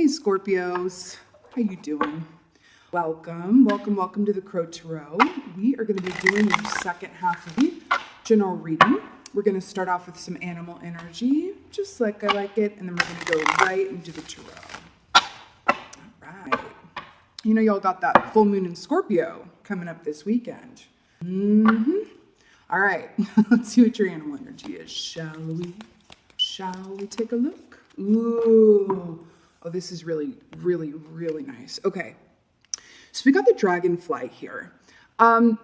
Hey Scorpios, how you doing? Welcome to the Crow Tarot. We are going to be doing the second half of the general reading. We're going to start off with some animal energy, just like I like it, and then we're going to go right into the tarot. All right. You know y'all got that full moon in Scorpio coming up this weekend. All right, let's see what your animal energy is, shall we? Shall we take a look? Ooh. Oh, this is really, really, really nice. Okay, so we got the dragonfly here.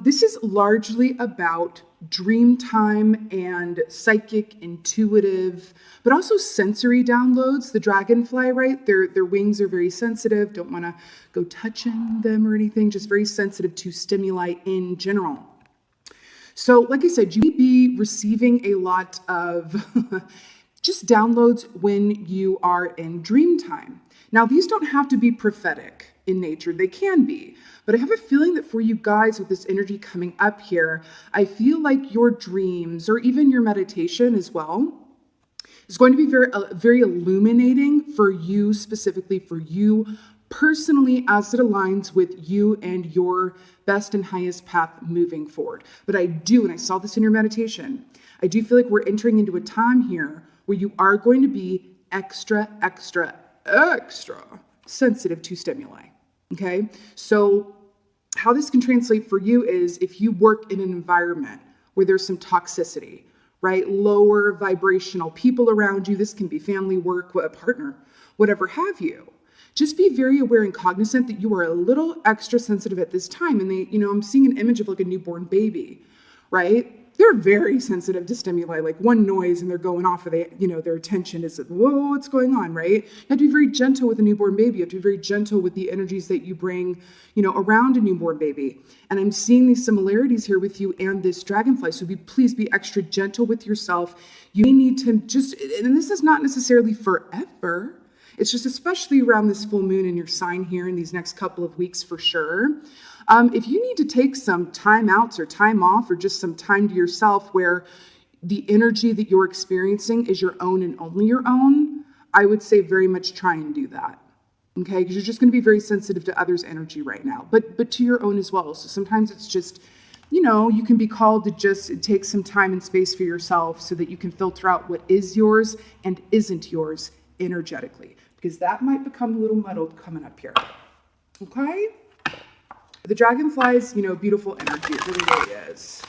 This is largely about dream time and psychic, intuitive, but also sensory downloads. The dragonfly, right? Their wings are very sensitive. Don't want to go touching them or anything. Just very sensitive to stimuli in general. So, like I said, you may be receiving a lot of just downloads when you are in dream time. Now, these don't have to be prophetic in nature. They can be. But I have a feeling that for you guys with this energy coming up here, I feel like your dreams or even your meditation as well is going to be very illuminating for you, specifically for you personally, as it aligns with you and your best and highest path moving forward. But I do, and I saw this in your meditation, I do feel like we're entering into a time here where you are going to be extra sensitive to stimuli, okay? So how this can translate for you is if you work in an environment where there's some toxicity, right? Lower vibrational people around you. This can be family, work, a partner, whatever have you. Just be very aware and cognizant that you are a little extra sensitive at this time. And I'm seeing an image of like a newborn baby, right? They're very sensitive to stimuli, like one noise and they're going off of their attention is, whoa, what's going on, right? You have to be very gentle with a newborn baby. You have to be very gentle with the energies that you bring, around a newborn baby. And I'm seeing these similarities here with you and this dragonfly. So please be extra gentle with yourself. You may need to and this is not necessarily forever. It's just especially around this full moon in your sign here in these next couple of weeks for sure. If you need to take some time outs or time off or just some time to yourself where the energy that you're experiencing is your own and only your own, I would say very much try and do that. Okay, because you're just going to be very sensitive to others' energy right now, but to your own as well. So sometimes it's just, you can be called to just take some time and space for yourself so that you can filter out what is yours and isn't yours energetically, because that might become a little muddled coming up here. Okay? The dragonfly's, beautiful energy. It really, really is.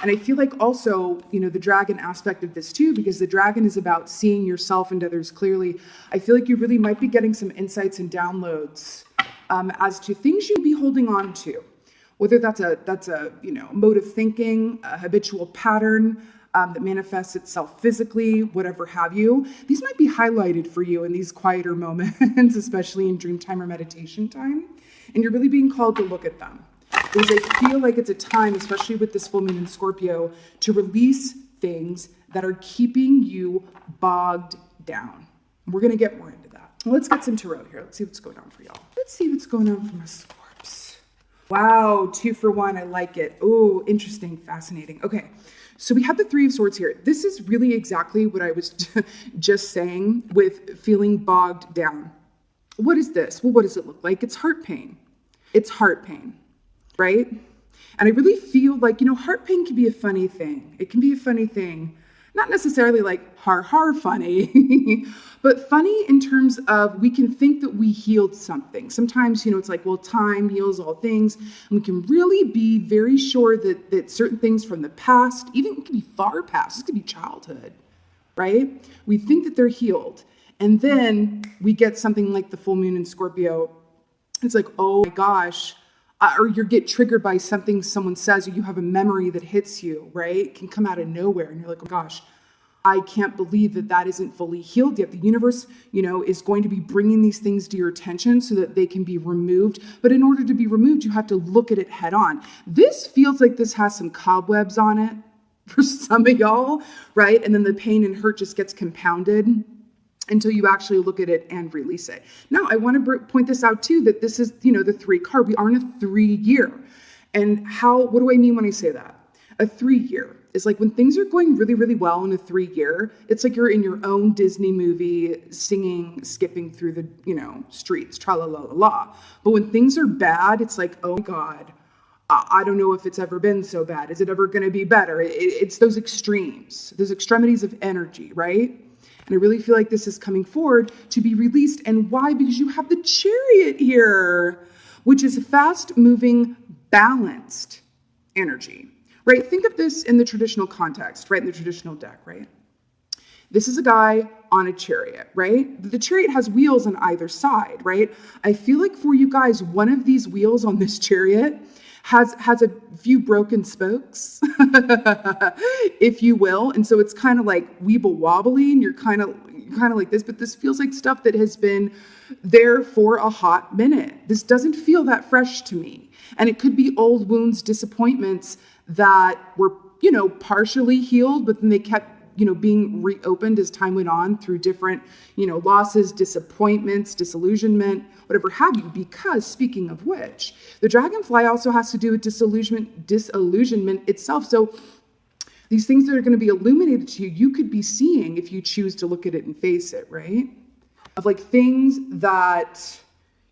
And I feel like also, the dragon aspect of this too, because the dragon is about seeing yourself and others clearly. I feel like you really might be getting some insights and downloads as to things you'd be holding on to, whether that's a mode of thinking, a habitual pattern that manifests itself physically, whatever have you. These might be highlighted for you in these quieter moments, especially in dream time or meditation time. And you're really being called to look at them. Because I feel like it's a time, especially with this full moon in Scorpio, to release things that are keeping you bogged down. And we're going to get more into that. Well, let's get some tarot here. Let's see what's going on for y'all. Let's see what's going on for my Scorps. Wow, 2 for 1. I like it. Oh, interesting, fascinating. Okay, so we have the 3 of Swords here. This is really exactly what I was just saying with feeling bogged down. What is this? Well, what does it look like? It's heart pain. It's heart pain, right? And I really feel like, heart pain can be a funny thing. It can be a funny thing. Not necessarily like har funny, but funny in terms of we can think that we healed something. Sometimes, it's like, well, time heals all things. And we can really be very sure that certain things from the past, even it can be far past, this could be childhood, right? We think that they're healed. And then we get something like the full moon in Scorpio. It's like, oh my gosh, or you get triggered by something someone says, or you have a memory that hits you, right? It can come out of nowhere. And you're like, oh gosh, I can't believe that isn't fully healed yet. The universe, is going to be bringing these things to your attention so that they can be removed. But in order to be removed, you have to look at it head on. This feels like this has some cobwebs on it for some of y'all, right? And then the pain and hurt just gets compounded until you actually look at it and release it. Now, I want to point this out too, that this is, the 3 card. We are in a 3 year. And what do I mean when I say that? A 3 year. is like when things are going really, really well in a 3-year, it's like you're in your own Disney movie singing, skipping through the, streets, tra la la la la. But when things are bad, it's like, oh my God, I don't know if it's ever been so bad. Is it ever going to be better? It's those extremes, those extremities of energy, right? And I really feel like this is coming forward to be released. And why? Because you have the Chariot here, which is a fast-moving, balanced energy, right? Think of this in the traditional context, right? In the traditional deck, right? This is a guy on a chariot, right? The chariot has wheels on either side, right? I feel like for you guys, one of these wheels on this chariot has a few broken spokes, if you will. And so it's kind of like weeble wobbly, and you're kind of like this, but this feels like stuff that has been there for a hot minute. This doesn't feel that fresh to me. And it could be old wounds, disappointments that were, partially healed, but then they kept, being reopened as time went on through different, losses, disappointments, disillusionment, whatever have you. Because speaking of which, the dragonfly also has to do with disillusionment itself. So these things that are going to be illuminated to you, you could be seeing if you choose to look at it and face it, right? Of like things that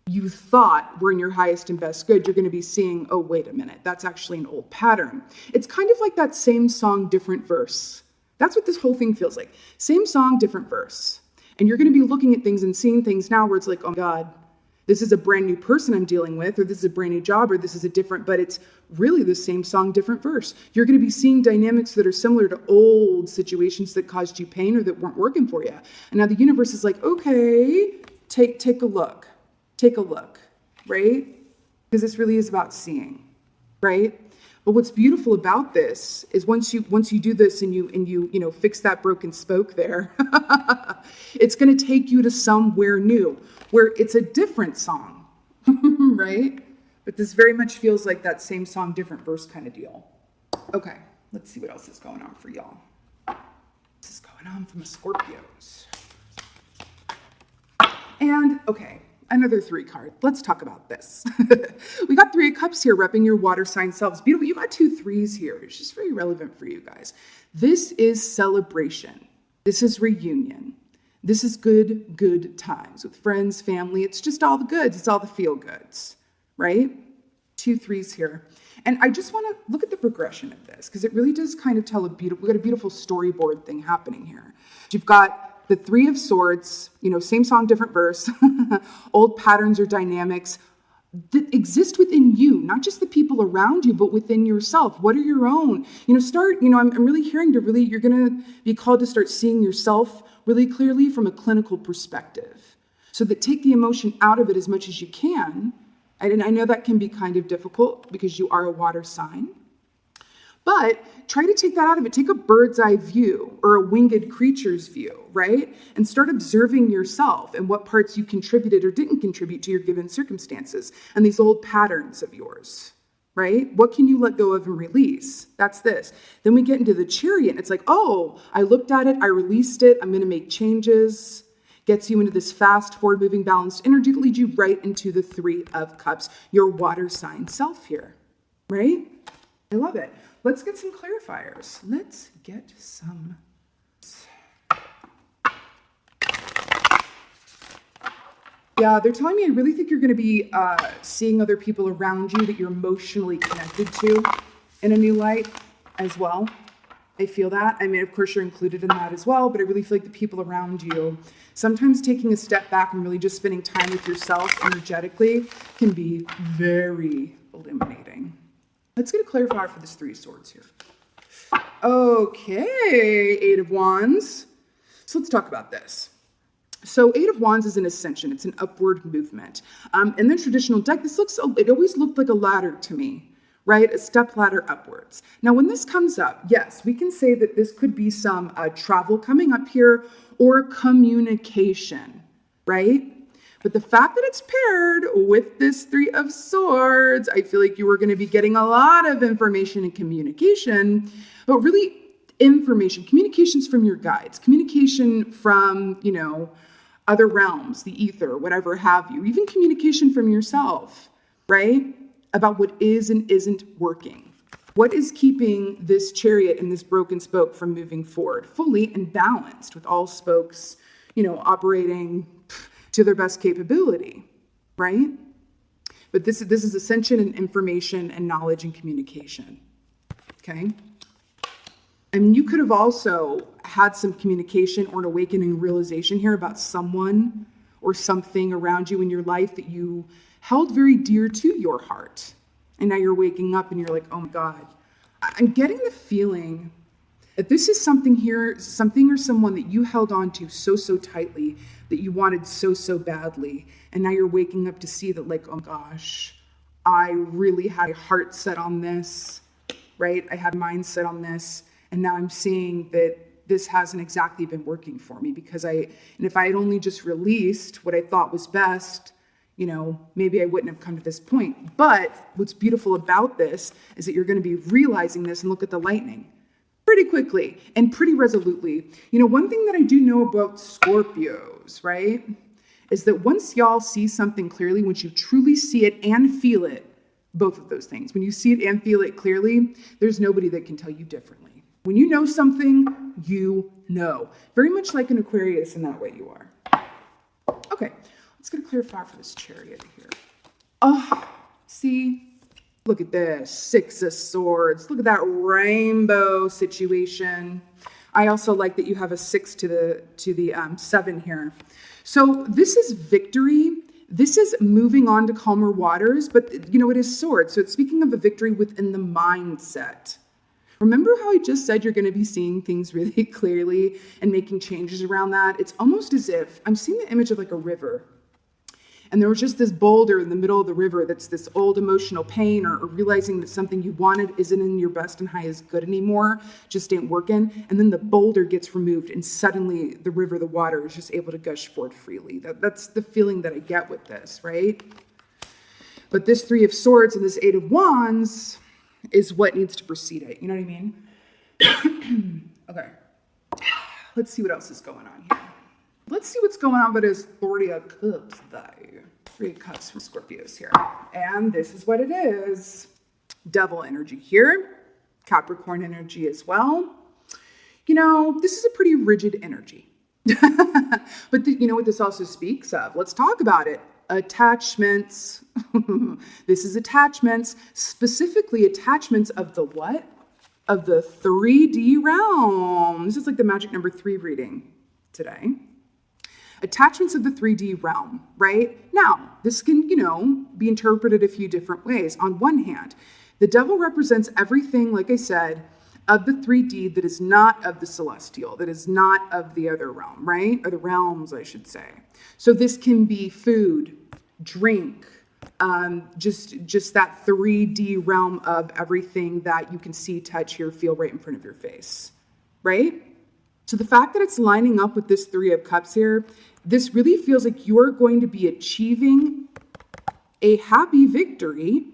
you thought were in your highest and best good, you're going to be seeing, oh, wait a minute, that's actually an old pattern. It's kind of like that same song, different verse. That's what this whole thing feels like. Same song, different verse. And you're going to be looking at things and seeing things now where it's like, oh God, this is a brand new person I'm dealing with, or this is a brand new job, or this is a different, but it's really the same song, different verse. You're going to be seeing dynamics that are similar to old situations that caused you pain or that weren't working for you. And now the universe is like, okay, take a look. Take a look, right? Because this really is about seeing, right? But what's beautiful about this is once you do this and you fix that broken spoke there, it's going to take you to somewhere new where it's a different song, right? But this very much feels like that same song, different verse kind of deal. Okay, let's see what else is going on for y'all. This is going on from the Scorpios. And okay, another 3 card. Let's talk about this. We got 3 of Cups here, repping your water sign selves. Beautiful. You got 2 3s here. It's just very relevant for you guys. This is celebration. This is reunion. This is good times with friends, family. It's just all the goods. It's all the feel goods, right? 2 3s here. And I just want to look at the progression of this because it really does kind of tell we got a beautiful storyboard thing happening here. You've got the 3 of Swords, same song, different verse, old patterns or dynamics that exist within you, not just the people around you, but within yourself. What are your own? I'm really hearing you're going to be called to start seeing yourself really clearly from a clinical perspective. So that take the emotion out of it as much as you can. And I know that can be kind of difficult because you are a water sign. But try to take that out of it. Take a bird's eye view or a winged creature's view, right? And start observing yourself and what parts you contributed or didn't contribute to your given circumstances and these old patterns of yours, right? What can you let go of and release? That's this. Then we get into the Chariot. And it's like, oh, I looked at it. I released it. I'm going to make changes. Gets you into this fast, forward-moving, balanced energy that leads you right into the 3 of Cups, your water sign self here, right? I love it. Let's get some clarifiers. Let's get some. Yeah, they're telling me I really think you're going to be seeing other people around you that you're emotionally connected to in a new light as well. I feel that. I mean, of course, you're included in that as well, but I really feel like the people around you, sometimes taking a step back and really just spending time with yourself energetically can be very illuminating. Let's get a clarifier for this 3 of Swords here. Okay, 8 of Wands. So let's talk about this. So 8 of Wands is an ascension. It's an upward movement. In the traditional deck, it always looked like a ladder to me, right? A step ladder upwards. Now, when this comes up, yes, we can say that this could be some travel coming up here or communication, right? But the fact that it's paired with this 3 of Swords, I feel like you are going to be getting a lot of information and communication, but really information, communications from your guides, communication from, other realms, the ether, whatever have you, even communication from yourself, right? About what is and isn't working. What is keeping this chariot and this broken spoke from moving forward fully and balanced with all spokes, operating to their best capability, right? But this is ascension and information and knowledge and communication, okay? And you could have also had some communication or an awakening realization here about someone or something around you in your life that you held very dear to your heart. And now you're waking up and you're like, oh my God. I'm getting the feeling that this is something here, something or someone that you held on to so tightly, that you wanted so badly. And now you're waking up to see that, like, oh gosh, I really had a heart set on this, right? I had a mind set on this. And now I'm seeing that this hasn't exactly been working for me because if I had only just released what I thought was best, maybe I wouldn't have come to this point. But what's beautiful about this is that you're going to be realizing this, and look at the lightning pretty quickly and pretty resolutely. One thing that I do know about Scorpios, right, is that once y'all see something clearly, once you truly see it and feel it, both of those things, when you see it and feel it clearly, there's nobody that can tell you differently. When you know something, you know. Very much like an Aquarius in that way you are. Okay. Let's get a clear fire for this chariot here. Oh, see? Look at this. 6 of Swords. Look at that rainbow situation. I also like that you have a 6 to the 7 here. So this is victory. This is moving on to calmer waters, but it is swords. So it's speaking of a victory within the mindset. Remember how I just said you're going to be seeing things really clearly and making changes around that? It's almost as if I'm seeing the image of like a river. And there was just this boulder in the middle of the river that's this old emotional pain or realizing that something you wanted isn't in your best and highest good anymore, just ain't working. And then the boulder gets removed and suddenly the river, the water is just able to gush forth freely. That's the feeling that I get with this, right? But this 3 of Swords and this 8 of Wands is what needs to precede it. You know what I mean? Okay. Let's see what else is going on here. Let's see what's going on with his 3 of Cups, though. 3 of Cups from Scorpios here. And this is what it is. Devil energy here. Capricorn energy as well. This is a pretty rigid energy. But you know what this also speaks of? Let's talk about it. Attachments. This is attachments. Specifically attachments of the what? Of the 3D realm. This is like the magic number 3 reading today. Attachments of the 3D realm, right? Now, this can, be interpreted a few different ways. On one hand, the devil represents everything, like I said, of the 3D that is not of the celestial, that is not of the other realm, right? Or the realms, I should say. So this can be food, drink, just that 3D realm of everything that you can see, touch, hear, feel right in front of your face, right? So the fact that it's lining up with this 3 of Cups here, this really feels like you're going to be achieving a happy victory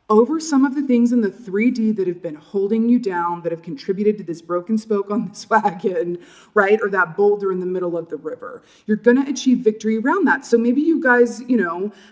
over some of the things in the 3D that have been holding you down, that have contributed to this broken spoke on this wagon, right? Or that boulder in the middle of the river. You're going to achieve victory around that. So maybe you guys,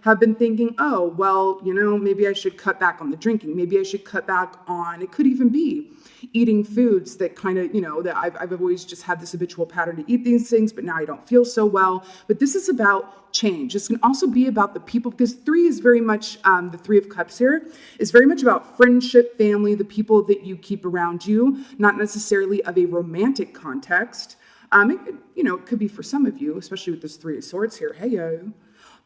have been thinking, oh, well, maybe I should cut back on the drinking. Maybe I should cut back on, it could even be eating foods that kind of, that I've always just had this habitual pattern to eat these things, but now I don't feel so well. But this is about change. This can also be about the people, because 3 is very much, the 3 of Cups here is very much about friendship, family, the people that you keep around you, not necessarily of a romantic context. It could be for some of you, especially with this 3 of Swords here. Hey-yo.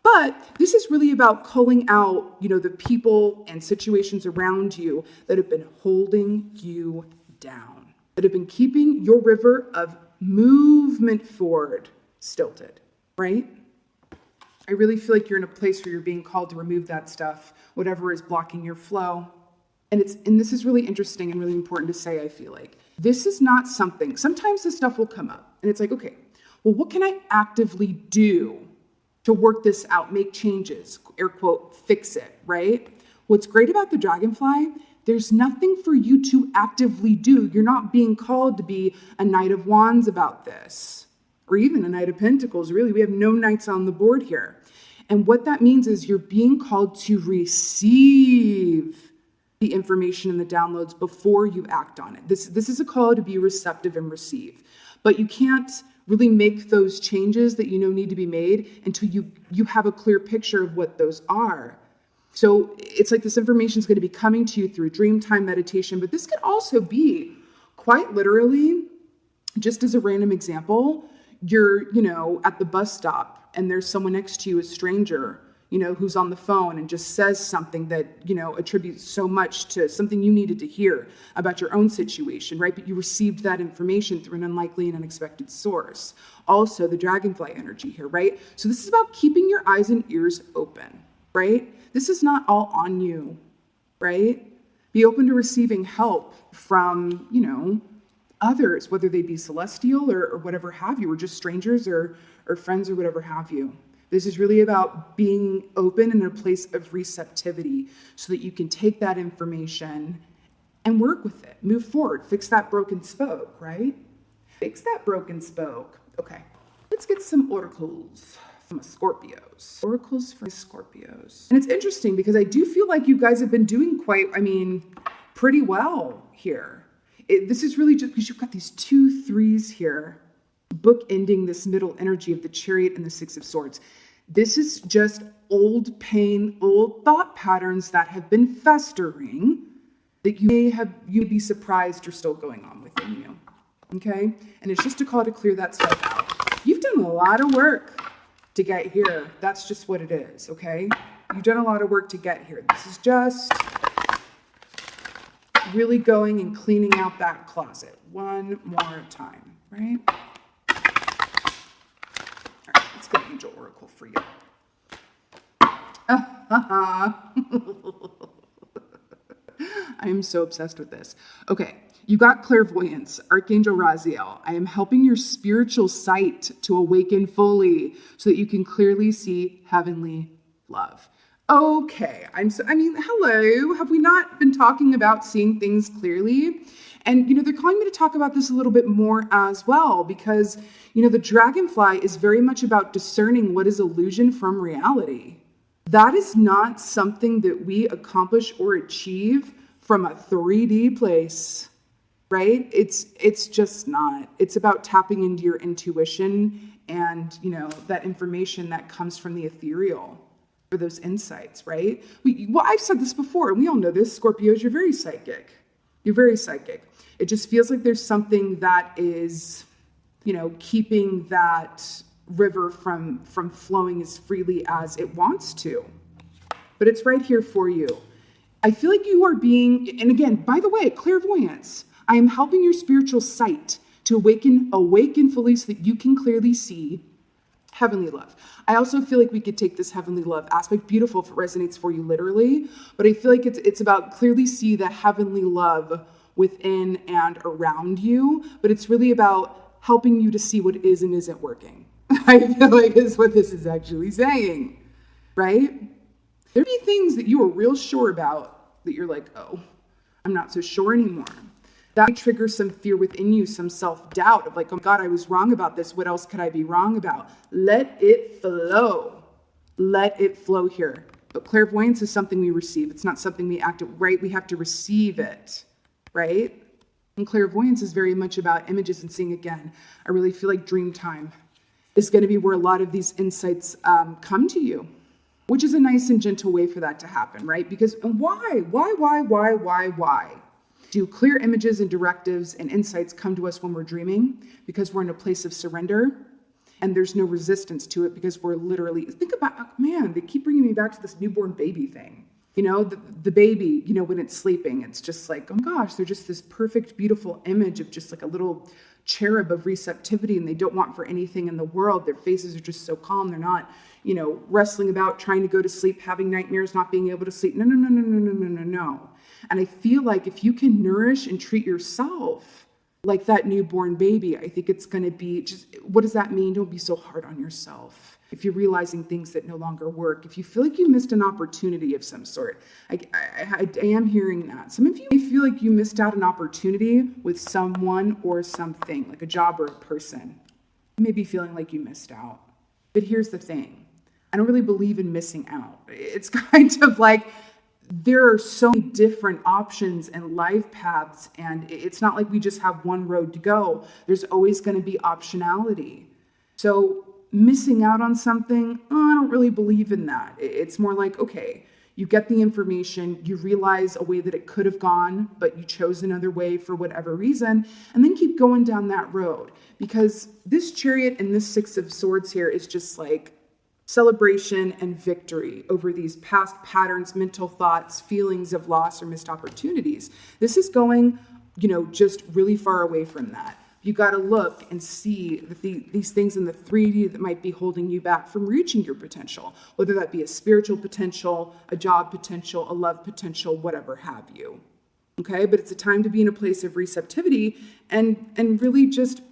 But this is really about culling out, the people and situations around you that have been holding you down, that have been keeping your river of movement forward stilted, right? I really feel like you're in a place where you're being called to remove that stuff, whatever is blocking your flow. And this is really interesting and really important to say, I feel like. This is not something, sometimes this stuff will come up and it's like, okay, well, what can I actively do to work this out, make changes, air quote, fix it, right? What's great about the dragonfly, there's nothing for you to actively do. You're not being called to be a Knight of Wands about this, or even a Knight of Pentacles. Really, we have no knights on the board here. And what that means is you're being called to receive the information and the downloads before you act on it. This is a call to be receptive and receive. But you can't really make those changes that you know need to be made until you have a clear picture of what those are. So it's like this information is going to be coming to you through dream time meditation, but this could also be quite literally, just as a random example, you're, at the bus stop and there's someone next to you, a stranger, who's on the phone and just says something that, attributes so much to something you needed to hear about your own situation, right? But you received that information through an unlikely and unexpected source. Also, the dragonfly energy here, right? So this is about keeping your eyes and ears open, right? This is not all on you, right? Be open to receiving help from, others, whether they be celestial or whatever have you, or just strangers or friends or whatever have you. This is really about being open in a place of receptivity so that you can take that information and work with it, move forward, fix that broken spoke, right? Fix that broken spoke. Okay, let's get some oracles from Scorpios. Oracles for Scorpios. And it's interesting because I do feel like you guys have been doing pretty well here. This is really just because you've got these 2 3s here, bookending this middle energy of the Chariot and the 6 of Swords. This is just old pain, old thought patterns that have been festering that you'd be surprised are still going on within you. Okay? And it's just a call to clear that stuff out. You've done a lot of work to get here. That's just what it is, okay? You've done a lot of work to get here. This is just really going and cleaning out that closet one more time, right? Let's get Angel Oracle for you. I am so obsessed with this. Okay, you got clairvoyance, Archangel Raziel. I am helping your spiritual sight to awaken fully so that you can clearly see heavenly love. Okay, hello. Have we not been talking about seeing things clearly? And, they're calling me to talk about this a little bit more as well because, the dragonfly is very much about discerning what is illusion from reality. That is not something that we accomplish or achieve from a 3D place, right? It's just not. It's about tapping into your intuition and, that information that comes from the ethereal for those insights, right? I've said this before, and we all know this, Scorpios, you're very psychic. You're very psychic. It just feels like there's something that is, keeping that river from flowing as freely as it wants to. But it's right here for you. I feel like you are being, and again, by the way, clairvoyance. I am helping your spiritual sight to awaken fully so that you can clearly see heavenly love. I also feel like we could take this heavenly love aspect, beautiful if it resonates for you literally, but I feel like it's about clearly see the heavenly love within and around you, but it's really about helping you to see what is and isn't working. I feel like is what this is actually saying, right? There'd be things that you were real sure about that you're like, oh, I'm not so sure anymore. That might trigger some fear within you, some self-doubt of like, oh God, I was wrong about this. What else could I be wrong about? Let it flow. Let it flow here. But clairvoyance is something we receive. It's not something we act, right? We have to receive it, right? And clairvoyance is very much about images and seeing again. I really feel like dream time is going to be where a lot of these insights come to you, which is a nice and gentle way for that to happen, right? Because why? Do clear images and directives and insights come to us when we're dreaming? Because we're in a place of surrender and there's no resistance to it because we're literally, think about, man, they keep bringing me back to this newborn baby thing. The baby, when it's sleeping, it's just like, oh my gosh, they're just this perfect, beautiful image of just like a little cherub of receptivity and they don't want for anything in the world. Their faces are just so calm. They're not, wrestling about trying to go to sleep, having nightmares, not being able to sleep. No. And I feel like if you can nourish and treat yourself like that newborn baby, I think it's going to be just, what does that mean? Don't be so hard on yourself. If you're realizing things that no longer work, if you feel like you missed an opportunity of some sort, I am hearing that. Some of you may feel like you missed out an opportunity with someone or something, like a job or a person. You may be feeling like you missed out. But here's the thing. I don't really believe in missing out. It's kind of like there are so many different options and life paths, and it's not like we just have one road to go. There's always going to be optionality. So missing out on something, I don't really believe in that. It's more like, okay, you get the information, you realize a way that it could have gone, but you chose another way for whatever reason, and then keep going down that road. Because this Chariot and this Six of Swords here is just like celebration and victory over these past patterns, mental thoughts, feelings of loss or missed opportunities. This is going, just really far away from that. You got to look and see these things in the 3D that might be holding you back from reaching your potential, whether that be a spiritual potential, a job potential, a love potential, whatever have you. Okay, but it's a time to be in a place of receptivity and really just,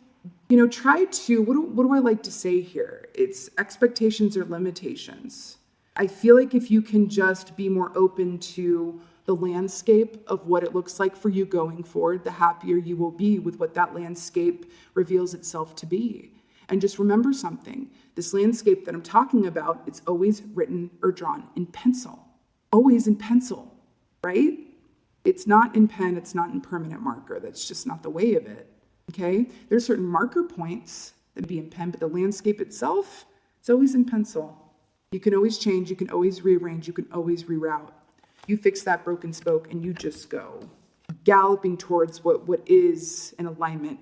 try to, what do I like to say here? It's expectations or limitations. I feel like if you can just be more open to the landscape of what it looks like for you going forward, the happier you will be with what that landscape reveals itself to be. And just remember something, this landscape that I'm talking about, it's always written or drawn in pencil, always in pencil, right? It's not in pen, it's not in permanent marker. That's just not the way of it, okay? There's certain marker points that be in pen, but the landscape itself, it's always in pencil. You can always change, you can always rearrange, you can always reroute. You fix that broken spoke and you just go galloping towards what is in alignment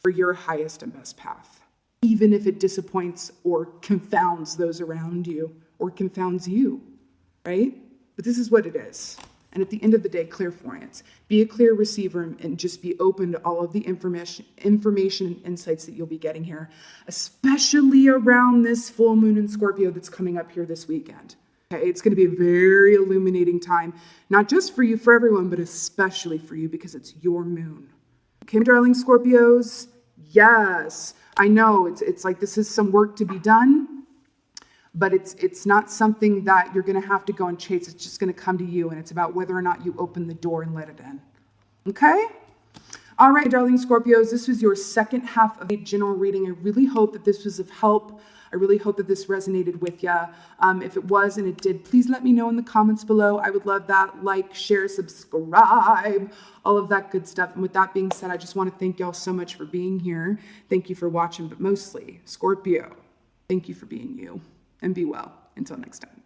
for your highest and best path. Even if it disappoints or confounds those around you or confounds you, right? But this is what it is. And at the end of the day, clairvoyance. Be a clear receiver and just be open to all of the information and insights that you'll be getting here, especially around this full moon in Scorpio that's coming up here this weekend. Okay, it's going to be a very illuminating time, not just for you, for everyone, but especially for you because it's your moon. Okay, darling Scorpios, yes, I know it's like this is some work to be done, but it's not something that you're going to have to go and chase. It's just going to come to you, and it's about whether or not you open the door and let it in. Okay? All right, darling Scorpios, this was your second half of the general reading. I really hope that this was of help. I really hope that this resonated with you. If it was and it did, please let me know in the comments below. I would love that. Like, share, subscribe, all of that good stuff. And with that being said, I just want to thank y'all so much for being here. Thank you for watching, but mostly, Scorpio, thank you for being you. And be well. Until next time.